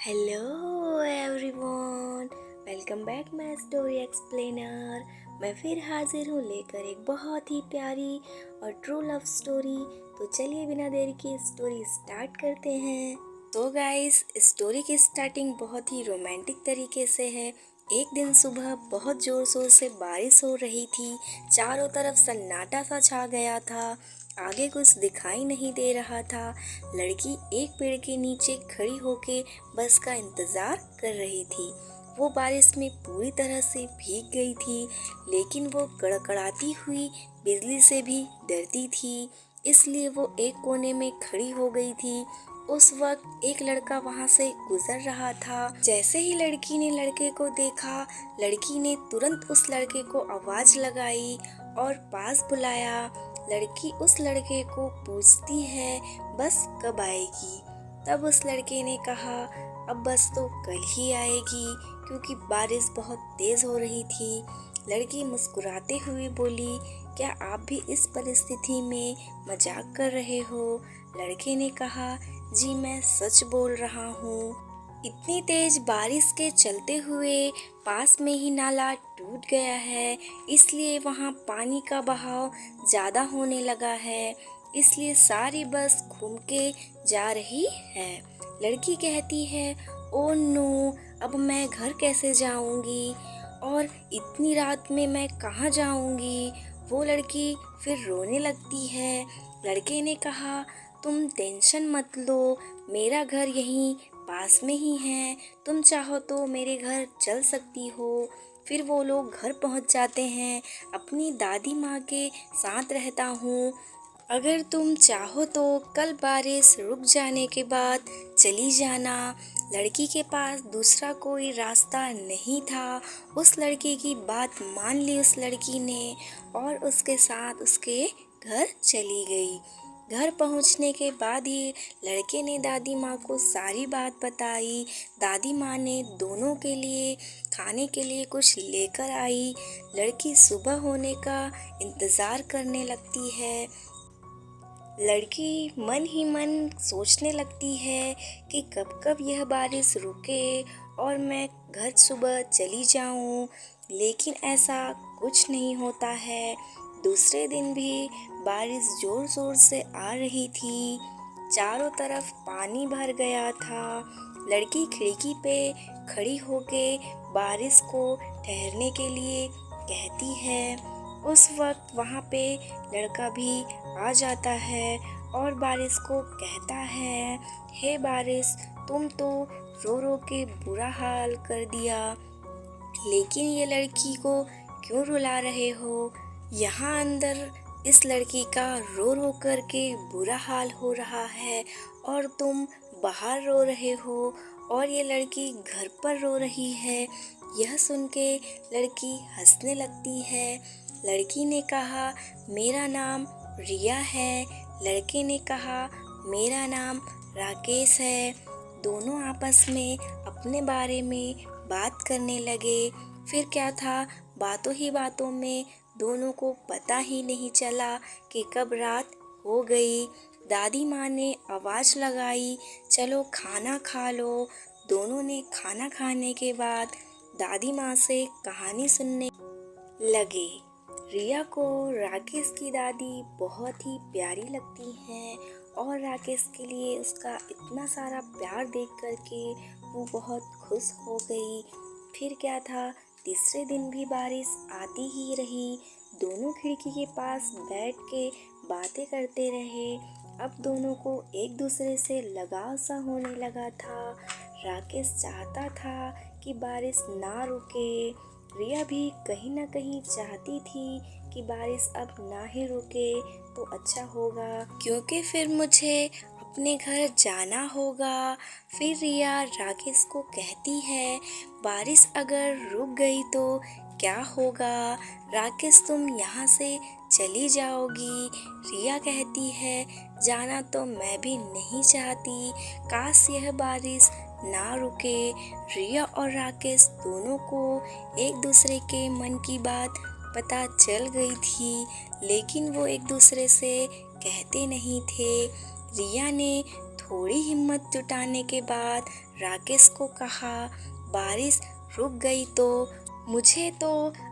Hello everyone, welcome back my story explainer. मैं फिर हाजिर हूँ लेकर एक बहुत ही प्यारी और ट्रू लव स्टोरी। तो चलिए बिना देरी के स्टोरी स्टार्ट करते हैं। तो गाइस, स्टोरी की स्टार्टिंग बहुत ही रोमांटिक तरीके से है। एक दिन सुबह बहुत जोर शोर से बारिश हो रही थी। चारों तरफ सन्नाटा सा छा गया था। आगे कुछ दिखाई नहीं दे रहा था। लड़की एक पेड़ के नीचे खड़ी होके बस का इंतजार कर रही थी। वो बारिश में पूरी तरह से भीग गई थी, लेकिन वो कड़कड़ाती हुई बिजली से भी डरती थी, इसलिए वो एक कोने में खड़ी हो गई थी। उस वक्त एक लड़का वहां से गुजर रहा था। जैसे ही लड़की ने लड़के को देखा, लड़की ने तुरंत उस लड़के को आवाज लगाई और पास बुलाया। लड़की उस लड़के को पूछती है, बस कब आएगी? तब उस लड़के ने कहा, अब बस तो कल ही आएगी, क्योंकि बारिश बहुत तेज हो रही थी। लड़की मुस्कुराते हुए बोली, क्या आप भी इस परिस्थिति में मजाक कर रहे हो? लड़के ने कहा, जी मैं सच बोल रहा हूँ। इतनी तेज बारिश के चलते हुए पास में ही नाला टूट गया है, इसलिए वहाँ पानी का बहाव ज़्यादा होने लगा है, इसलिए सारी बस घूम के जा रही है। लड़की कहती है, ओ नो, अब मैं घर कैसे जाऊंगी और इतनी रात में मैं कहाँ जाऊंगी? वो लड़की फिर रोने लगती है। लड़के ने कहा, तुम टेंशन मत लो, मेरा घर यहीं पास में ही है, तुम चाहो तो मेरे घर चल सकती हो। फिर वो लोग घर पहुंच जाते हैं। अपनी दादी माँ के साथ रहता हूँ। अगर तुम चाहो तो कल बारिश रुक जाने के बाद चली जाना। लड़की के पास दूसरा कोई रास्ता नहीं था। उस लड़के की बात मान ली उस लड़की ने और उसके साथ उसके घर चली गई। घर पहुंचने के बाद ही लड़के ने दादी माँ को सारी बात बताई। दादी माँ ने दोनों के लिए खाने के लिए कुछ लेकर आई। लड़की सुबह होने का इंतज़ार करने लगती है। लड़की मन ही मन सोचने लगती है कि कब कब यह बारिश रुके और मैं घर सुबह चली जाऊं, लेकिन ऐसा कुछ नहीं होता है। दूसरे दिन भी बारिश जोर जोर से आ रही थी। चारों तरफ पानी भर गया था। लड़की खिड़की पे खड़ी होके बारिश को ठहरने के लिए कहती है। उस वक्त वहाँ पे लड़का भी आ जाता है और बारिश को कहता है, हे बारिश, तुम तो रो रो के बुरा हाल कर दिया, लेकिन ये लड़की को क्यों रुला रहे हो? यहाँ अंदर इस लड़की का रो रो कर के बुरा हाल हो रहा है और तुम बाहर रो रहे हो और ये लड़की घर पर रो रही है। यह सुन के लड़की हंसने लगती है। लड़की ने कहा, मेरा नाम रिया है। लड़के ने कहा, मेरा नाम राकेश है। दोनों आपस में अपने बारे में बात करने लगे। फिर क्या था, बातों ही बातों में दोनों को पता ही नहीं चला कि कब रात हो गई। दादी माँ ने आवाज़ लगाई, चलो खाना खा लो। दोनों ने खाना खाने के बाद दादी माँ से कहानी सुनने लगे। रिया को राकेश की दादी बहुत ही प्यारी लगती हैं और राकेश के लिए उसका इतना सारा प्यार देख कर के वो बहुत खुश हो गई। फिर क्या था, तीसरे दिन भी बारिश आती ही रही। दोनों खिड़की के पास बैठ के बातें करते रहे। अब दोनों को एक दूसरे से लगाव सा होने लगा था। राकेश चाहता था कि बारिश ना रुके। रिया भी कहीं ना कहीं चाहती थी कि बारिश अब ना ही रुके तो अच्छा होगा, क्योंकि फिर मुझे अपने घर जाना होगा। फिर रिया राकेश को कहती है, बारिश अगर रुक गई तो क्या होगा? राकेश, तुम यहाँ से चली जाओगी। रिया कहती है, जाना तो मैं भी नहीं चाहती, काश यह बारिश ना रुके। रिया और राकेश दोनों को एक दूसरे के मन की बात पता चल गई थी, लेकिन वो एक दूसरे से कहते नहीं थे। रिया ने थोड़ी हिम्मत जुटाने के बाद राकेश को कहा, बारिश रुक गई तो मुझे तो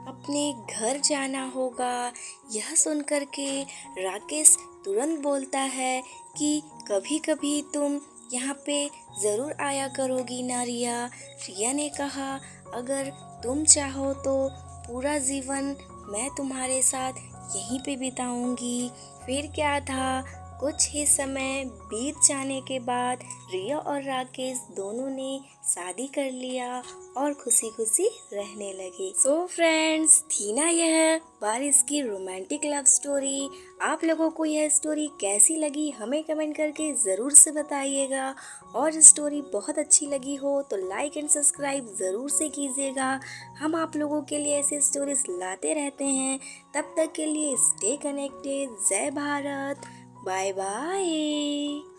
अपने घर जाना होगा। यह सुनकर के राकेश तुरंत बोलता है कि कभी कभी तुम यहाँ पे ज़रूर आया करोगी ना रिया। रिया ने कहा, अगर तुम चाहो तो पूरा जीवन मैं तुम्हारे साथ यहीं पे बिताऊंगी। फिर क्या था, कुछ ही समय बीत जाने के बाद रिया और राकेश दोनों ने शादी कर लिया और खुशी खुशी रहने लगे। सो फ्रेंड्स, थी ना यह बारिश की रोमांटिक लव स्टोरी। आप लोगों को यह स्टोरी कैसी लगी हमें कमेंट करके ज़रूर से बताइएगा। और स्टोरी बहुत अच्छी लगी हो तो लाइक एंड सब्सक्राइब ज़रूर से कीजिएगा। हम आप लोगों के लिए ऐसे स्टोरीज लाते रहते हैं। तब तक के लिए स्टे कनेक्टेड। जय भारत। Bye bye.